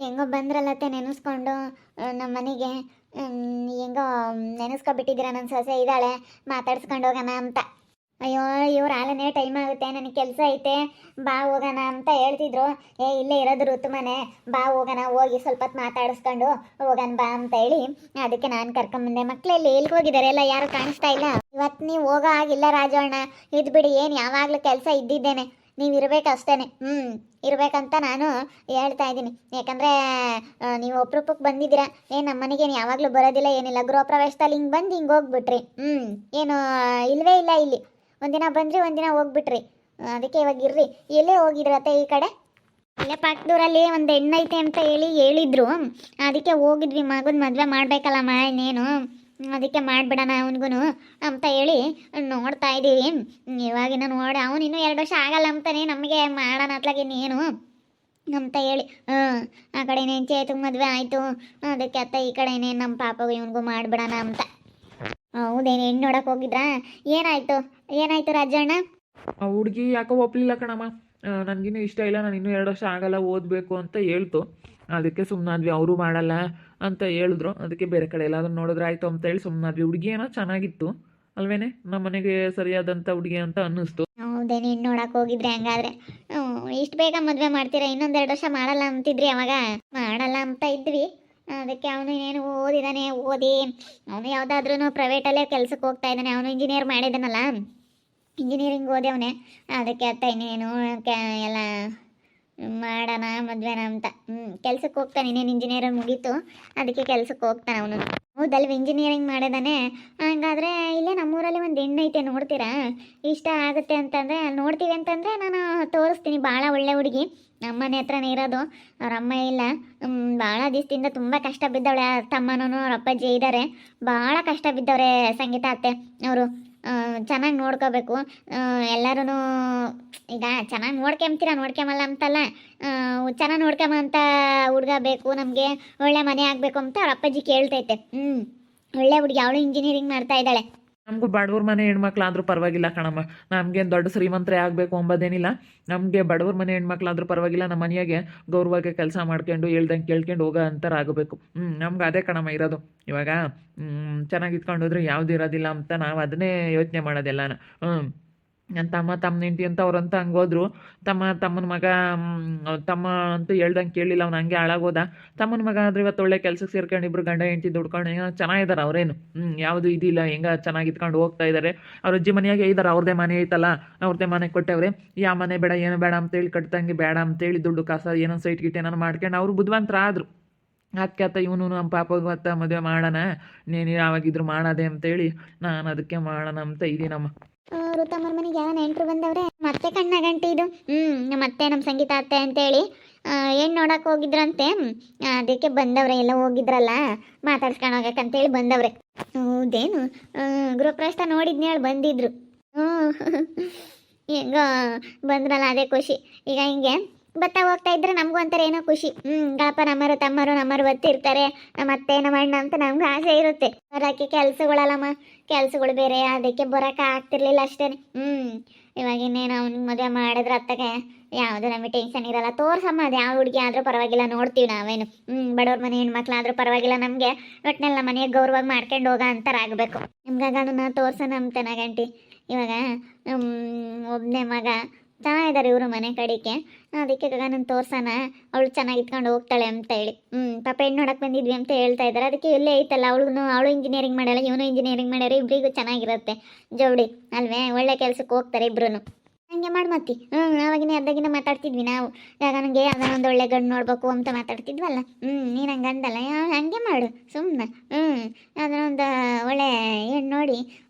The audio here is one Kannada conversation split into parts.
ಹೆಂಗೋ ಬಂದ್ರಲ್ಲತ್ತೆ ನೆನೆಸ್ಕೊಂಡು ನಮ್ಮ ಮನೆಗೆ. ಹೆಂಗೋ ನೆನೆಸ್ಕೊಬಿಟ್ಟಿದ್ದೀರ ನನ್ನ ಸೊಸೆ ಇದ್ದಾಳೆ, ಮಾತಾಡ್ಸ್ಕೊಂಡು ಹೋಗೋಣ ಅಂತ. ಅಯ್ಯೋ ಇವ್ರು ಆಲನೇ ಟೈಮ್ ಆಗುತ್ತೆ, ನನಗೆ ಕೆಲಸ ಐತೆ, ಬಾ ಹೋಗೋಣ ಅಂತ ಹೇಳ್ತಿದ್ರು. ಇಲ್ಲೇ ಇರೋದು ಋತು ಮನೆ, ಬಾ ಹೋಗೋಣ, ಹೋಗಿ ಸ್ವಲ್ಪ ಹೊತ್ತು ಮಾತಾಡಿಸ್ಕೊಂಡು ಹೋಗೋಣ ಬಾ ಅಂತ ಹೇಳಿ ಅದಕ್ಕೆ ನಾನು ಕರ್ಕೊಂಬಂದೆ. ಮಕ್ಕಳೆಲ್ಲಿ ಎಲ್ಲಿಗೆ ಹೋಗಿದ್ದಾರೆ, ಎಲ್ಲ ಯಾರು ಕಾಣಿಸ್ತಾ ಇಲ್ಲ. ಇವತ್ತು ನೀವು ಹೋಗೋ ಆಗಿಲ್ಲ ರಾಜು ಅಣ್ಣ, ಇದು ಬಿಡಿ, ಏನು ಯಾವಾಗಲೂ ಕೆಲಸ ಇದ್ದಿದ್ದೇನೆ, ನೀವು ಇರ್ಬೇಕು ಅಷ್ಟೇನೆ. ಇರ್ಬೇಕಂತ ನಾನು ಹೇಳ್ತಾ ಇದ್ದೀನಿ. ಯಾಕಂದರೆ ನೀವು ಒಬ್ರೊಬ್ಬಕ್ಕೆ ಬಂದಿದ್ದೀರಾ, ಏನು ನಮ್ಮ ಮನೆಗೇನು ಯಾವಾಗಲೂ ಬರೋದಿಲ್ಲ ಏನಿಲ್ಲ. ಗೃಹ ಪ್ರವೇಶದಲ್ಲಿ ಹಿಂಗೆ ಬಂದು ಹಿಂಗೆ ಹೋಗ್ಬಿಟ್ರಿ. ಏನು ಇಲ್ಲವೇ ಇಲ್ಲ ಇಲ್ಲಿ. ಒಂದಿನ ಬಂದ್ರಿ ಒಂದಿನ ಹೋಗ್ಬಿಟ್ರಿ. ಅದಕ್ಕೆ ಇವಾಗ ಇರ್ರಿ. ಎಲ್ಲೇ ಹೋಗಿದ್ರತ್ತೆ ಈ ಕಡೆ? ಅಲ್ಲೇ ಪಕ್ಕದೂರಲ್ಲಿ ಒಂದು ಹೆಣ್ಣೈತೆ ಅಂತ ಹೇಳಿದ್ರು. ಅದಕ್ಕೆ ಹೋಗಿದ್ವಿ. ಮಗನ ಮದುವೆ ಮಾಡಬೇಕಲ್ಲಮ್ಮ ಇನ್ನೇನು, ಅದಕ್ಕೆ ಮಾಡಿಬಿಡೋಣ ಅವನಿಗೂ ಅಂತ ಹೇಳಿ ನೋಡ್ತಾ ಇದ್ದೀವಿ. ಇವಾಗಿನ ನೋಡಿ ಅವನು ಇನ್ನೂ 2 ವರ್ಷ ಆಗಲ್ಲ ಅಂತಾನೆ ನಮಗೆ ಮಾಡೋಣ ಅತ್ಲಾಗೆ ನೀನು ಅಂತ ಹೇಳಿ ಆ ಕಡೆ ಇನ್ನೇನು ಚೇತು ಮದುವೆ ಆಯಿತು. ಅದಕ್ಕೆ ಅತ್ತ ಈ ಕಡೆ ಇನ್ನೇನು ನಮ್ಮ ಪಾಪಗೂ ಇವನಿಗೂ ಮಾಡಿಬಿಡೋಣ ಅಂತ. ಹೌದೇನು ಹೆಣ್ಣು ನೋಡಕ್ಕೆ ಹೋಗಿದ್ರಾ? ಏನಾಯಿತು ಏನಾಯಿತು ರಾಜಣ್ಣ? ಆ ಹುಡುಗಿ ಯಾಕೋ ಒಪ್ಪಲಿಲ್ಲ ಕಣಮ್ಮ. ನನಗಿನ್ನೂ ಇಷ್ಟ ಇಲ್ಲ, ನಾನು ಇನ್ನೂ 2 ವರ್ಷ ಆಗಲ್ಲ ಓದಬೇಕು ಅಂತ ಹೇಳ್ತು. ಅದಕ್ಕೆ ಸುಮ್ಮನಾದ್ವಿ. ಅವರು ಮಾಡಲ್ಲ ಅಂತ ಹೇಳಿದ್ರು. ಅದಕ್ಕೆ ಬೇರೆ ಕಡೆ ಎಲ್ಲಾದ್ರೂ ನೋಡಿದ್ರೆ ಆಯಿತು ಅಂತೇಳಿ ಸುಮ್ಮನಾದ್ವಿ. ಹುಡುಗಿ ಏನೋ ಚೆನ್ನಾಗಿತ್ತು ಅಲ್ವೇನೆ, ನಮ್ಮ ಮನೆಗೆ ಸರಿಯಾದಂಥ ಹುಡುಗಿ ಅಂತ ಅನ್ನಿಸ್ತು. ಹೌದೇನು ಹೆಣ್ಣು ನೋಡಕ್ಕೆ ಹೋಗಿದ್ರಿ ಹಂಗಾದ್ರೆ? ಇಷ್ಟು ಬೇಗ ಮದುವೆ ಮಾಡ್ತೀರಾ? ಇನ್ನೊಂದು 2 ವರ್ಷ ಮಾಡಲ್ಲ ಅಂತಿದ್ರಿ ಅವಾಗ. ಮಾಡಲ್ಲ ಅಂತ ಇದ್ವಿ. ಅದಕ್ಕೆ ಅವನು ಇನ್ನೇನು ಓದಿದ್ದಾನೆ, ಓದಿ ಅವನು ಯಾವುದಾದ್ರೂ ಪ್ರೈವೇಟಲ್ಲೇ ಕೆಲ್ಸಕ್ಕೆ ಹೋಗ್ತಾ ಇದ್ದಾನೆ. ಅವನು ಇಂಜಿನಿಯರ್ ಮಾಡಿದ್ದಾನಲ್ಲ, ಇಂಜಿನಿಯರಿಂಗ್ ಓದ್ಯವನೇ. ಅದಕ್ಕೆ ಅತ್ತ ಇನ್ನೇನು ಎಲ್ಲ ಮಾಡೋಣ ಮದುವೆನ ಅಂತ. ಕೆಲ್ಸಕ್ಕೆ ಹೋಗ್ತಾನೆ, ಇನ್ನೇನು ಇಂಜಿನಿಯರ್ ಮುಗೀತು, ಅದಕ್ಕೆ ಕೆಲ್ಸಕ್ಕೆ ಹೋಗ್ತಾನೆ ಅವನು. ಹೌದಲ್ವ, ಇಂಜಿನಿಯರಿಂಗ್ ಮಾಡಿದಾನೆ. ಹಂಗಾದ್ರೆ ಇಲ್ಲೇ ನಮ್ಮೂರಲ್ಲಿ ಒಂದು ಹೆಣ್ಣೈತೆ, ನೋಡ್ತೀರಾ? ಇಷ್ಟ ಆಗುತ್ತೆ ಅಂತಂದರೆ ನೋಡ್ತೀವಿ ಅಂತಂದರೆ ನಾನು ತೋರಿಸ್ತೀನಿ. ಭಾಳ ಒಳ್ಳೆ ಹುಡುಗಿ, ನಮ್ಮನೆ ಹತ್ರನೇ ಇರೋದು. ಅವ್ರ ಅಮ್ಮ ಇಲ್ಲ, ಭಾಳ ದಿವಸದಿಂದ ತುಂಬ ಕಷ್ಟ ಬಿದ್ದವಳೆ. ತಮ್ಮನೂ ಅವ್ರ ಅಪ್ಪಾಜಿ ಇದ್ದಾರೆ, ಭಾಳ ಕಷ್ಟ ಬಿದ್ದವ್ರೆ ಸಂಗೀತ ಅತ್ತೆ ಅವರು. ಚೆನ್ನಾಗಿ ನೋಡ್ಕೋಬೇಕು ಎಲ್ಲರೂ. ಈಗ ಚೆನ್ನಾಗಿ ನೋಡ್ಕೊಂಬಲ್ಲ ಅಂತಲ್ಲ, ಚೆನ್ನಾಗಿ ನೋಡ್ಕೊಂಬಂತ ಹುಡುಗ ಬೇಕು ನಮಗೆ, ಒಳ್ಳೆ ಮನೆ ಆಗಬೇಕು ಅಂತ ಅವ್ರ ಅಪ್ಪಾಜಿ ಕೇಳ್ತೈತೆ. ಒಳ್ಳೆ ಹುಡುಗಿ, ಅವಳು ಇಂಜಿನಿಯರಿಂಗ್ ಮಾಡ್ತಾ ಇದ್ದಾಳೆ. ನಮಗೂ ಬಡವ್ರ ಮನೆ ಹೆಣ್ಮಕ್ಳಾದ್ರೂ ಪರವಾಗಿಲ್ಲ ಕಣಮ್ಮ. ನಮಗೇನು ದೊಡ್ಡ ಶ್ರೀಮಂತರೇ ಆಗಬೇಕು ಅಂಬೋದೇನಿಲ್ಲ. ನಮಗೆ ಬಡವ್ರ ಮನೆ ಹೆಣ್ಮಕ್ಳಾದ್ರೂ ಪರವಾಗಿಲ್ಲ, ನಮ್ಮ ಮನೆಯಾಗೆ ಗೌರವವಾಗಿ ಕೆಲಸ ಮಾಡ್ಕೊಂಡು ಹೇಳ್ದಂಗೆ ಕೇಳ್ಕೊಂಡು ಹೋಗೋ ಅಂತಾರೆ ಆಗಬೇಕು. ನಮ್ಗೆ ಅದೇ ಕಣಮ್ಮ ಇರೋದು. ಇವಾಗ ಚೆನ್ನಾಗಿ ಇದ್ಕೊಂಡು ಹೋದ್ರೆ ಯಾವ್ದು ಇರೋದಿಲ್ಲ ಅಂತ ನಾವು ಅದನ್ನೇ ಯೋಚನೆ ಮಾಡೋದೆಲ್ಲನ. ನನ್ನ ತಮ್ಮ ಹೆಂಡತಿ ಅಂತ ಅವ್ರಂತ ಹಂಗೆ ಹೋದ್ರು. ತಮ್ಮನ ಮಗ ತಮ್ಮ ಅಂತೂ ಹೇಳ್ದಂಗೆ ಕೇಳಲಿಲ್ಲ, ಅವ್ನು ಹಂಗೆ ಹಾಳಾಗೋದ. ತಮ್ಮನ ಮಗ ಆದ್ರೆ ಇವತ್ತು ಒಳ್ಳೆ ಕೆಲ್ಸಕ್ಕೆ ಸೇರ್ಕೊಂಡು ಇಬ್ರು ಗಂಡ ಹೆಂಡತಿ ದುಡ್ಕೊಂಡು ಚೆನ್ನಾಗಿದ್ದಾರೆ. ಅವರೇನು ಯಾವುದು ಇದಿಲ್ಲ, ಹೆಂಗೆ ಚೆನ್ನಾಗಿ ಇದ್ಕೊಂಡು ಹೋಗ್ತಾ ಇದ್ದಾರೆ. ಅವ್ರ ಅಜ್ಜಿ ಮನೆಯಾಗೆ ಇದ್ದಾರೆ, ಅವ್ರದ್ದೇ ಮನೆ ಐತಲ್ಲ, ಅವ್ರದ್ದೇ ಮನೆ ಕೊಟ್ಟವ್ರೆ. ಯಾವ ಮನೆ ಬೇಡ ಏನು ಬೇಡ ಅಂತೇಳಿ ಕಟ್ತಂಗೆ ಬೇಡ ಅಂತೇಳಿ ದುಡ್ಡು ಕಾಸ ಏನೋ ಸೈಟ್ ಗಿಟ್ ಏನೋ ಮಾಡ್ಕೊಂಡು ಅವರು ಬುದ್ಧಿವಂತರ ಆದರು. ಅದಕ್ಕೆ ಆತ ಇವನು ನಮ್ಮ ಪಾಪಗೂ ಅತ್ತ ಮದುವೆ ಮಾಡೋಣ, ನೀನು ಯಾವಾಗಿದ್ರು ಮಾಡೋದೆ ಅಂತೇಳಿ ನಾನು ಅದಕ್ಕೆ ಮಾಡೋಣ ಅಂತ ಇದ್ದೀನಮ್ಮ. ಋತಮ್ಮರ ಮನೆಗೆ ಯಾವ ನೆಂಟರು ಬಂದವ್ರೆ? ಮತ್ತೆ ಕಣ್ಣ ಗಂಟೆ ಇದು. ನಮ್ಮ ಅತ್ತೆ, ನಮ್ಮ ಸಂಗೀತ ಅತ್ತೆ ಅಂತೇಳಿ ಏನು ನೋಡಕ್ಕೆ ಹೋಗಿದ್ರಂತೆ. ಅದಕ್ಕೆ ಬಂದವ್ರೆ, ಎಲ್ಲ ಹೋಗಿದ್ರಲ್ಲ ಮಾತಾಡ್ಸ್ಕೊಂಡು ಹೋಗಕ್ಕಂತೇಳಿ ಬಂದವ್ರೆ. ಹೌದೇನು? ಗೃಹಪ್ರವೇಶ ನೋಡಿದ್ನ ಹೇಳಿ ಬಂದಿದ್ರು. ಹೆಂಗೋ ಬಂದ್ರಲ್ಲ, ಅದೇ ಖುಷಿ. ಈಗ ಹಿಂಗೆ ಬರ್ತಾ ಹೋಗ್ತಾ ಇದ್ರೆ ನಮಗೂ ಅಂತಾರೆ ಏನೋ ಖುಷಿ. ಗಾಪ ನಮ್ಮರು ತಮ್ಮರು ನಮ್ಮರು ಬರ್ತಿರ್ತಾರೆ, ನಮ್ಮ ಅತ್ತೆ ನಮ್ಮ ಅಣ್ಣ ಅಂತ ನಮ್ಗೆ ಆಸೆ ಇರುತ್ತೆ. ಬರೋಕ್ಕೆ ಕೆಲಸಗಳಲ್ಲಮ್ಮ, ಕೆಲಸಗಳು ಬೇರೆ, ಅದಕ್ಕೆ ಬರೋಕೆ ಆಗ್ತಿರ್ಲಿಲ್ಲ ಅಷ್ಟೇ. ಇವಾಗ ಇನ್ನೇನು ಅವ್ನಿಗೆ ಮದುವೆ ಮಾಡಿದ್ರೆ ಅತ್ತಗೆ ಯಾವುದು ನಮಗೆ ಟೆನ್ಷನ್ ಇರಲ್ಲ. ತೋರ್ಸಮ್ಮ, ಅದು ಯಾವ ಹುಡುಗಿ ಆದರೂ ಪರವಾಗಿಲ್ಲ, ನೋಡ್ತೀವಿ ನಾವೇನು. ಬಡವ್ರ ಮನೆ ಹೆಣ್ಮಕ್ಳಾದ್ರೂ ಪರವಾಗಿಲ್ಲ, ನಮಗೆ ಒಟ್ಟಿನಲ್ಲಿ ನಮ್ಮ ಮನೆಗೆ ಗೌರವಾಗಿ ಮಾಡ್ಕೊಂಡು ಹೋಗೋ ಅಂತಾರಾಗಬೇಕು. ನಿಮ್ಗಾಗಣ ತೋರ್ಸೋಣ ಅಂತಾನ ಗಂಟಿ. ಇವಾಗ ಒಬ್ಬನೇ ಮಗ ಚೆನ್ನಾಗಿದ್ದಾರೆ ಇವರು ಮನೆ ಕಡೆಗೆ. ಅದಕ್ಕೆ ನಾನು ತೋರ್ಸೋಣ, ಅವಳು ಚೆನ್ನಾಗಿ ಇಟ್ಕೊಂಡು ಹೋಗ್ತಾಳೆ ಅಂತ ಹೇಳಿ. ಪಾಪ ಹೆಣ್ಣು ನೋಡಕ್ಕೆ ಬಂದಿದ್ವಿ ಅಂತ ಹೇಳ್ತಾ ಇದ್ದಾರೆ. ಅದಕ್ಕೆ ಇಲ್ಲೇ ಐತಲ್ಲ, ಅವಳು ಇಂಜಿನಿಯರಿಂಗ್ ಮಾಡ್ಯಾಳ, ಇವನು ಇಂಜಿನಿಯರಿಂಗ್ ಮಾಡ್ಯಾರ, ಇಬ್ಬರಿಗೂ ಚೆನ್ನಾಗಿರುತ್ತೆ ಜೋಡಿ ಅಲ್ವೇ? ಒಳ್ಳೆ ಕೆಲ್ಸಕ್ಕೆ ಹೋಗ್ತಾರೆ ಇಬ್ರು. ಹಂಗೆ ಮಾಡಿ ಮತ್ತಿ ಆವಾಗಿನ ಅರ್ಧಾಗಿನ ಮಾತಾಡ್ತಿದ್ವಿ ನಾವು. ಯಾಗ ನನಗೆ ಅದನ್ನ ಒಂದು ಒಳ್ಳೆ ಗಂಡು ನೋಡ್ಬೇಕು ಅಂತ ಮಾತಾಡ್ತಿದ್ವಲ್ಲ. ನೀನು ಹಂಗೆ ಅಂದಲ್ಲ, ಹಂಗೆ ಮಾಡು ಸುಮ್ಮನೆ. ಅದನ್ನೊಂದು ಒಳ್ಳೆ ಹೆಣ್ಣು ನೋಡಿ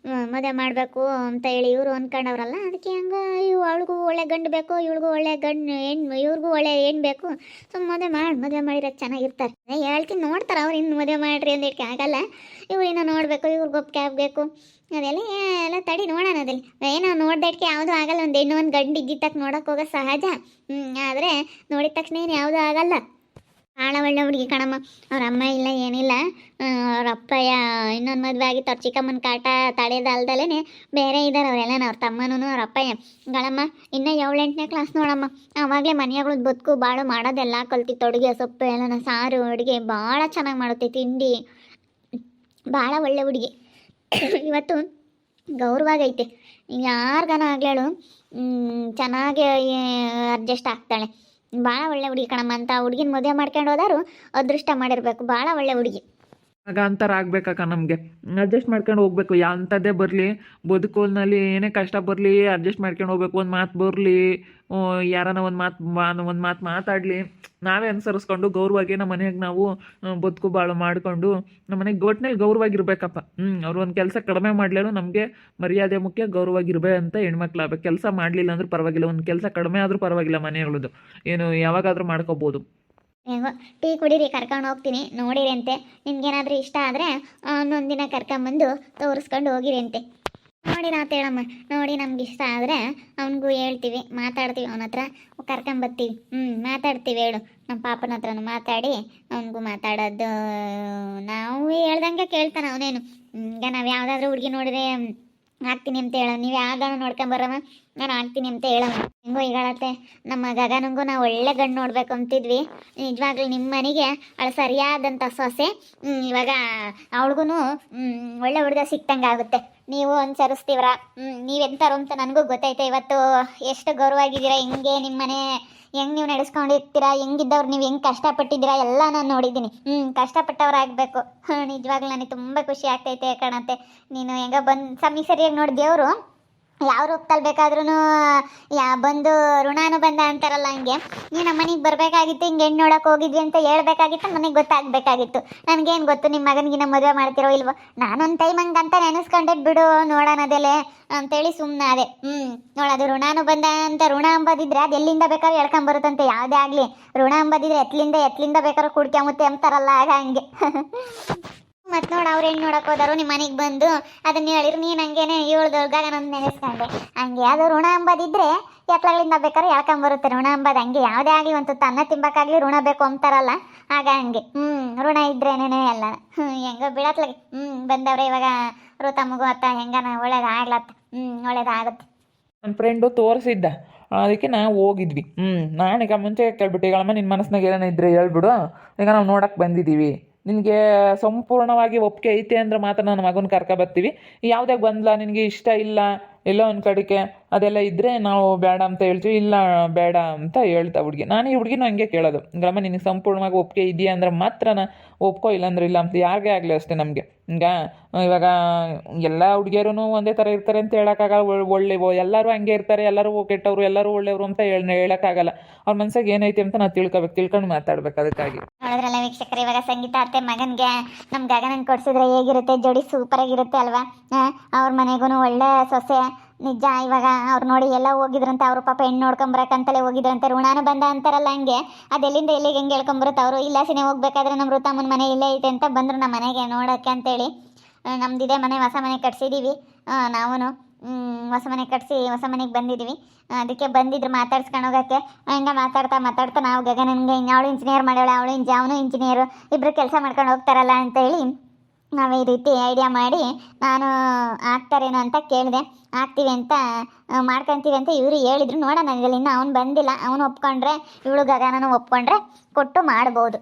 ಮದುವೆ ಮಾಡಬೇಕು ಅಂತ ಹೇಳಿ ಇವರು ಅಂದ್ಕೊಂಡವ್ರಲ್ಲ. ಅದಕ್ಕೆ ಹಂಗೆ ಅವಳಿಗೂ ಒಳ್ಳೆ ಗಂಡು ಬೇಕು, ಇವಳಿಗೂ ಒಳ್ಳೆ ಗಂಡು ಹೆಣ್ಣು, ಇವ್ರಿಗೂ ಒಳ್ಳೆ ಹೆಣ್ಣು ಬೇಕು. ಸುಮ್ಮನೆ ಮದುವೆ ಮಾಡಿರೋದು ಚೆನ್ನಾಗಿರ್ತಾರೆ. ಹೇಳ್ತೀನಿ, ನೋಡ್ತಾರೆ ಅವ್ರು. ಇನ್ನು ಮದುವೆ ಮಾಡಿರಿ ಅಂದೇಳಕ್ಕೆ ಆಗಲ್ಲ. ಇವ್ರು ಇನ್ನೂ ನೋಡಬೇಕು, ಇವ್ರಿಗೆ ಒಪ್ಪಿಗೆ ಆಗಬೇಕು. ಅದೆಲ್ಲ ಎಲ್ಲ ತಡಿ ನೋಡೋಣ. ಅದಲ್ಲಿ ಏನೋ ನೋಡ್ದಕ್ಕೆ ಯಾವುದೂ ಆಗಲ್ಲ. ಒಂದು ಹೆಣ್ಣು ಒಂದು ಗಂಡು ಇದ್ದಿದ್ದ ತಕ್ಕ ನೋಡೋಕೆ ಹೋಗೋ ಸಹಜ. ಆದರೆ ನೋಡಿದ ತಕ್ಷಣ ಏನು ಯಾವುದೂ ಆಗಲ್ಲ. ಭಾಳ ಒಳ್ಳೆ ಹುಡುಗಿ ಕಣಮ್ಮ. ಅವ್ರ ಅಮ್ಮ ಇಲ್ಲ ಏನಿಲ್ಲ, ಅವ್ರ ಅಪ್ಪಯ್ಯ ಇನ್ನೊಂದು ಮದುವೆ ಆಗಿತ್ತು. ಅವ್ರ ಚಿಕ್ಕಮ್ಮನ ಕಾಟ ತಡೆದಲ್ದಲೇ ಬೇರೆ ಇದ್ದಾರೆ ಅವರೆಲ್ಲ. ಅವ್ರ ತಮ್ಮನೂ ಅವ್ರ ಅಪ್ಪಯ್ಯ ಗಳಮ್ಮ ಇನ್ನೂ 7-8ನೇ ಕ್ಲಾಸ್ ನೋಡಮ್ಮ. ಆವಾಗಲೇ ಮನೆಯಾಗಳದ್ದು ಬದುಕು ಬಾಳು ಮಾಡೋದೆಲ್ಲ ಕಲ್ತಿತ್ತು. ಅಡುಗೆ ಸೊಪ್ಪು ಎಲ್ಲನ ಸಾರು ಅಡುಗೆ ಭಾಳ ಚೆನ್ನಾಗಿ ಮಾಡುತ್ತೆ, ತಿಂಡಿ ಭಾಳ ಒಳ್ಳೆ ಹುಡುಗಿ. ಇವತ್ತು ಗೌರವಾಗೈತೆ, ಯಾರಿಗಾನ ಆಗ್ಲೇಳು ಚೆನ್ನಾಗಿ ಅಡ್ಜಸ್ಟ್ ಆಗ್ತಾಳೆ. ಭಾಳ ಒಳ್ಳೆ ಹುಡುಗಿ ಕಣಮ್ಮ. ಅಂತ ಹುಡುಗಿನ ಮದುವೆ ಮಾಡ್ಕೊಂಡು ಹೋದಾರು ಅದೃಷ್ಟ ಮಾಡಿರ್ಬೇಕು. ಭಾಳ ಒಳ್ಳೆ ಹುಡುಗಿ. ಆಗ ಅಂತರ ಆಗ್ಬೇಕಕ್ಕ ನಮಗೆ. ಅಡ್ಜಸ್ಟ್ ಮಾಡ್ಕೊಂಡು ಹೋಗ್ಬೇಕು. ಅಂಥದ್ದೇ ಬರಲಿ, ಬದುಕೋಲ್ನಲ್ಲಿ ಏನೇ ಕಷ್ಟ ಬರಲಿ ಅಡ್ಜಸ್ಟ್ ಮಾಡ್ಕೊಂಡು ಹೋಗ್ಬೇಕು. ಒಂದು ಮಾತು ಬರಲಿ, ಯಾರನ್ನ ಒಂದು ಮಾತು ಮಾತಾಡಲಿ, ನಾವೇ ಅನುಸರಿಸ್ಕೊಂಡು ಗೌರವಾಗಿ ನಮ್ಮ ಮನೆಯಾಗ ನಾವು ಬದುಕು ಬಾಳು ಮಾಡಿಕೊಂಡು ನಮ್ಮ ಮನೆಗೆ ಒಟ್ಟಿನಲ್ಲಿ ಗೌರವಾಗಿರ್ಬೇಕಪ್ಪ. ಅವ್ರು ಒಂದು ಕೆಲಸ ಕಡಿಮೆ ಮಾಡಲೇನು ನಮಗೆ ಮರ್ಯಾದೆ ಮುಖ್ಯ, ಗೌರವಾಗಿರ್ಬೇ ಅಂತ ಹೆಣ್ಮಕ್ಳಾಗಬೇಕು. ಕೆಲಸ ಮಾಡಲಿಲ್ಲ ಅಂದ್ರೂ ಪರವಾಗಿಲ್ಲ, ಒಂದು ಕೆಲಸ ಕಡಿಮೆ ಆದರೂ ಪರವಾಗಿಲ್ಲ, ಮನೆಗಳದ್ದು ಏನು ಯಾವಾಗಾದರೂ ಮಾಡ್ಕೋಬೋದು. ಹೆಂಗೋ ಟೀ ಕುಡೀರಿ, ಕರ್ಕೊಂಡು ಹೋಗ್ತೀನಿ, ನೋಡಿರಿ ಅಂತೆ. ನಿಮ್ಗೇನಾದರೂ ಇಷ್ಟ ಆದರೆ ಒಂದೊಂದಿನ ಕರ್ಕೊಂಬಂದು ತೋರಿಸ್ಕೊಂಡು ಹೋಗಿರಿ ಅಂತೆ. ನೋಡಿ ನಾವು ಹೇಳಮ್ಮ, ನೋಡಿ ನಮ್ಗೆ ಇಷ್ಟ ಆದರೆ ಅವನಿಗೂ ಹೇಳ್ತೀವಿ, ಮಾತಾಡ್ತೀವಿ, ಅವನ ಹತ್ರ ಕರ್ಕೊಂಬರ್ತೀವಿ. ಮಾತಾಡ್ತೀವಿ, ಹೇಳು ನಮ್ಮ ಪಾಪನ ಹತ್ರನೂ ಮಾತಾಡಿ ಅವನಿಗೂ ಮಾತಾಡೋದು. ನಾವು ಹೇಳ್ದಂಗೆ ಕೇಳ್ತಾನೆ ಅವನೇನು. ಈಗ ನಾವು ಯಾವುದಾದ್ರೂ ಹುಡುಗಿ ನೋಡಿದ್ರೆ ಆಗ್ತೀನಿ ಅಂತ ಹೇಳೋ, ನೀವು ಯಾವ್ದಾರು ನೋಡ್ಕೊಂಬರಮ್ಮ, ನಾನು ಆಗ್ತೀನಿ ಅಂತ ಹೇಳಮ್ಮ. ಹೆಂಗೋ ಈಗಳತ್ತೆ ನಮ್ಮ ಗಗನಂಗೂ ನಾವು ಒಳ್ಳೆ ಗಂಡು ನೋಡ್ಬೇಕು ಅಂತಿದ್ವಿ. ನಿಜವಾಗ್ಲೂ ನಿಮ್ಮ ಮನೆಗೆ ಅವಳು ಸರಿಯಾದಂಥ ಸೊಸೆ. ಇವಾಗ ಅವಳಿಗೂ ಒಳ್ಳೆ ಹುಡುಗ ಸಿಕ್ತಂಗೆ ಆಗುತ್ತೆ. ನೀವು ಅನುಸರಿಸ್ತೀವ್ರ, ನೀವೆಂತಾರು ಅಂತ ನನಗೂ ಗೊತ್ತೈತೆ. ಇವತ್ತು ಎಷ್ಟು ಗೌರವಾಗಿದ್ದೀರಾ, ಹೆಂಗೆ ನಿಮ್ಮ ಮನೆ ಹೆಂಗೆ ನೀವು ನಡೆಸ್ಕೊಂಡಿರ್ತೀರಾ, ಹೆಂಗಿದ್ದವ್ರು ನೀವು ಹೆಂಗೆ ಕಷ್ಟಪಟ್ಟಿದ್ದೀರಾ ಎಲ್ಲ ನಾನು ನೋಡಿದ್ದೀನಿ. ಕಷ್ಟಪಟ್ಟವ್ರಾಗಬೇಕು. ನಿಜವಾಗ್ಲೂ ನನಗೆ ತುಂಬ ಖುಷಿ ಆಗ್ತೈತೆ ಕಣತ್ತೆ. ನೀನು ಹೆಂಗ ಸಮಯ ಸರಿಯಾಗಿ ನೋಡಿ ದೇವರು ಯಾವ ರೂಪದಲ್ಲಿ ಬೇಕಾದ್ರೂ ಬಂದು ಋಣಾನುಬಂಧ ಅಂತಾರಲ್ಲ, ಹಂಗೆ ನೀನು ನಮ್ಮ ಮನೆಗೆ ಬರಬೇಕಾಗಿತ್ತು, ಹಿಂಗೆ ಹೆಣ್ಣು ನೋಡೋಕೆ ಹೋಗಿದ್ವಿ ಅಂತ ಹೇಳ್ಬೇಕಾಗಿತ್ತು, ನನಗೆ ಗೊತ್ತಾಗಬೇಕಾಗಿತ್ತು. ನನಗೇನು ಗೊತ್ತು ನಿಮ್ಮ ಮಗನಿಗೆ ಮದುವೆ ಮಾಡ್ತಿರೋ ಇಲ್ವೋ. ನಾನೊಂದು ಟೈಮ್ ಹಂಗೆ ಅಂತ ನೆನೆಸ್ಕೊಂಡೆ, ಬಿಡು ನೋಡೋಣದೆಲೆ ಅಂತೇಳಿ ಸುಮ್ಮನೆ ಅದೇ. ನೋಡೋದು ಋಣಾನುಬಂಧ ಅಂತ, ಋಣ ಅಂಬದಿದ್ರೆ ಅದು ಎಲ್ಲಿಂದ ಬೇಕಾದ್ರೂ ಹೇಳ್ಕೊಂಬರುತ್ತಂತೆ. ಯಾವುದೇ ಆಗಲಿ ಋಣ ಅಂಬದಿದ್ರೆ ಎತ್ತಲಿಂದ ಬೇಕಾದ್ರೂ ಕುಡ್ಕೊಂಬುತ್ತೆ ಅಂತಾರಲ್ಲ, ಆಗ ಹಂಗೆ. ಮತ್ತು ನೋಡಿ ಅವ್ರು ಹೆಣ್ಣು ನೋಡಕ್ಕೆ ಹೋದರು, ನಿಮ್ಮ ಮನೆಗೆ ಬಂದು ಅದನ್ನ ಹೇಳಿರು, ನೀನು ಹಂಗೇನೆ ಹೇಳ್ದೊಳಗಾಗ ನಾನು ನೆನೆಸ್ಕೊಂಡೆ. ಹಂಗೆ ಅದು ಋಣ ಅಂಬದಿದ್ರೆ ಎತ್ತಗಳಿಂದ ಬೇಕಾದ್ರೆ ಹೇಳ್ಕೊಂಬರುತ್ತೆ. ಋಣ ಅಂಬದು ಹಂಗೆ ಯಾವುದೇ ಆಗಲಿ, ಒಂದು ಅನ್ನ ತಿಂಬಕ್ಕಾಗಲಿ ಋಣ ಬೇಕು ಅಂತಾರಲ್ಲ, ಆಗ ಹಂಗೆ. ಋಣ ಇದ್ರೇನೇ ಎಲ್ಲ. ಹೆಂಗೋ ಬಿಡತ್ಲಾಗೆ ಬಂದವ್ರೆ ಇವಾಗ ತಮ್ಮಗೂ ಅತ್ತ ಹೆಂಗನ ಒಳ್ಳೇದಾಗ್ಲತ್ತ. ಒಳ್ಳೇದಾಗುತ್ತೆ. ನನ್ನ ಫ್ರೆಂಡು ತೋರಿಸಿದ್ದ, ಅದಕ್ಕೆ ನಾವು ಹೋಗಿದ್ವಿ. ನಾನೀಗ ಮುಂಚೆ ಕೇಳ್ಬಿಟ್ಟು, ಈಗಳಮ್ಮ ನಿನ್ನ ಮನಸ್ಸಿನಾಗ ಏನೇನು ಇದ್ರೆ ಹೇಳ್ಬಿಡು, ಈಗ ನಾವು ನೋಡಕ್ಕೆ ಬಂದಿದ್ದೀವಿ, ನಿನಗೆ ಸಂಪೂರ್ಣವಾಗಿ ಒಪ್ಪಿಗೆ ಐತೆ ಅಂದ್ರೆ ಮಾತ್ರ ನನ್ನ ಮಗನ ಕರ್ಕೊಬರ್ತೀವಿ. ಯಾವುದೇ ಗೊಂದಲ, ನಿನಗೆ ಇಷ್ಟ ಇಲ್ಲ ಎಲ್ಲೋ ಒಂದು ಕಡೆಗೆ ಅದೆಲ್ಲ ಇದ್ದರೆ ನಾವು ಬೇಡ ಅಂತ ಹೇಳ್ತೀವಿ, ಇಲ್ಲ ಬೇಡ ಅಂತ ಹೇಳ್ತಾ ಹುಡುಗಿ. ನಾನು ಈ ಹುಡುಗಿನೂ ಹಂಗೆ ಕೇಳೋದು, ಗಮ್ಮ ನಿನಗೆ ಸಂಪೂರ್ಣವಾಗಿ ಒಪ್ಪಿಗೆ ಇದೆಯಾ ಅಂದ್ರೆ ಮಾತ್ರ ಒಪ್ಕೋ, ಇಲ್ಲಾಂದ್ರೆ ಇಲ್ಲ ಅಂತ. ಯಾರಿಗೇ ಆಗಲಿ ಅಷ್ಟೇ ನಮಗೆ. ಈಗ ಇವಾಗ ಎಲ್ಲ ಹುಡುಗಿಯರೂ ಒಂದೇ ಥರ ಇರ್ತಾರೆ ಅಂತ ಹೇಳೋಕ್ಕಾಗಲ್ಲ. ಒಳ್ಳೆವು ಎಲ್ಲರೂ ಹಂಗೆ ಇರ್ತಾರೆ, ಎಲ್ಲರೂ ಕೆಟ್ಟವರು ಎಲ್ಲರೂ ಒಳ್ಳೆಯವರು ಅಂತ ಹೇಳೋಕ್ಕಾಗಲ್ಲ. ಅವ್ರ ಮನಸ್ಸಾಗ ಏನೈತೆ ಅಂತ ನಾವು ತಿಳ್ಕೊಂಡು ಮಾತಾಡ್ಬೇಕು. ಅದಕ್ಕಾಗಿ ನೋಡಿದ್ರಲ್ಲ ವೀಕ್ಷಕರು, ಇವಾಗ ಸಂಗೀತ ಅತ್ತೆ ಮಗನಿಗೆ ನಮ್ಮ ಗಗನಂಗೆ ಕೊಡಿಸಿದ್ರೆ ಹೇಗಿರುತ್ತೆ, ಜೋಡಿ ಸೂಪರಾಗಿರುತ್ತೆ ಅಲ್ವಾ. ಅವ್ರ ಮನೆಗೂ ಒಳ್ಳೆ ಸೊಸೆ ನಿಜ. ಇವಾಗ ಅವ್ರು ನೋಡಿ ಎಲ್ಲ ಹೋಗಿದ್ರಂತೆ, ಅವರು ಪಾಪ ಹೆಣ್ಣು ನೋಡ್ಕೊಂಬರಕ್ಕಂತಲೇ ಹೋಗಿದ್ರಂತೆ. ಋಣಾನು ಬಂದ ಅಂತಾರಲ್ಲ, ಹಂಗೆ ಅದೆಲ್ಲಿಂದ ಎಲ್ಲಿಗೆ ಹೆಂಗೆ ಹೇಳ್ಕೊಂಬರುತ್ತೆ. ಅವರು ಇಲ್ಲ ಸಿನೆ ಹೋಗ್ಬೇಕಾದ್ರೆ ನಮ್ಮ ಋತಮ್ಮನ ಮನೆ ಇಲ್ಲೇ ಐತೆ ಅಂತ ಬಂದರು ನಮ್ಮ ಮನೆಗೆ ನೋಡೋಕ್ಕೆ ಅಂತೇಳಿ. ನಮ್ದಿದೆ ಮನೆ, ಹೊಸ ಮನೆ ಕಟ್ಸಿದ್ದೀವಿ ನಾವು. ಹೊಸ ಮನೆ ಕಟ್ಸಿ ಹೊಸ ಮನೆಗೆ ಬಂದಿದ್ದೀವಿ. ಅದಕ್ಕೆ ಬಂದಿದ್ರು ಮಾತಾಡ್ಸ್ಕೊಂಡು ಹೋಗೋಕ್ಕೆ. ಹಂಗೆ ಮಾತಾಡ್ತಾ ನಾವು ಗಗನನ್ಗೆ ಅವಳು ಇಂಜಿನಿಯರ್ ಮಾಡ್ಯಾಳೆ, ಅವನು ಇಂಜಿನಿಯರು, ಇಬ್ಬರು ಕೆಲಸ ಮಾಡ್ಕೊಂಡು ಹೋಗ್ತಾರಲ್ಲ ಅಂತೇಳಿ ನಾವು ಈ ರೀತಿ ಐಡಿಯಾ ಮಾಡಿ ನಾನು ಆಗ್ತಾರೇನೋ ಅಂತ ಕೇಳಿದೆ. ಆಗ್ತೀವಿ ಅಂತ ಮಾಡ್ಕೊತೀವಿ ಅಂತ ಇವರು ಹೇಳಿದ್ರು. ನೋಡೋಣ, ಇದರಲ್ಲಿ ಇನ್ನೂ ಅವ್ನು ಬಂದಿಲ್ಲ. ಅವನು ಒಪ್ಕೊಂಡ್ರೆ ಇವಳು ಗಗನೂ ಒಪ್ಕೊಂಡ್ರೆ ಕೊಟ್ಟು ಮಾಡ್ಬೋದು.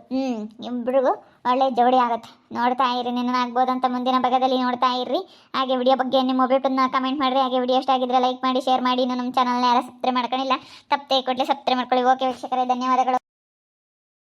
ಇಬ್ಬರಿಗೂ ಒಳ್ಳೆ ಜೋಡಿ ಆಗುತ್ತೆ. ನೋಡ್ತಾ ಇರಿ, ಆಗ್ಬೋದು ಅಂತ ಮುಂದಿನ ಭಾಗದಲ್ಲಿ ನೋಡ್ತಾ ಇರ್ರಿ. ಹಾಗೆ ವಿಡಿಯೋ ಬಗ್ಗೆ ನಿಮ್ಮ ಒಬ್ಬರನ್ನ ಕಮೆಂಟ್ ಮಾಡಿರಿ. ಹಾಗೆ ವಿಡಿಯೋ ಇಷ್ಟ ಆಗಿದ್ರೆ ಲೈಕ್ ಮಾಡಿ, ಶೇರ್ ಮಾಡಿ. ನಮ್ಮ ಚಾನಲ್ನ ಯಾರು ಸಬ್ಸ್ಕ್ರೈಬ್ ಮಾಡ್ಕೊಂಡಿಲ್ಲ ತಪ್ಪದೆ ಕೊಡಲಿ ಸಬ್ಸ್ಕ್ರೈಬ್ ಮಾಡ್ಕೊಳ್ಳಿ. ಓಕೆ ವೀಕ್ಷಕರೇ, ಧನ್ಯವಾದಗಳು.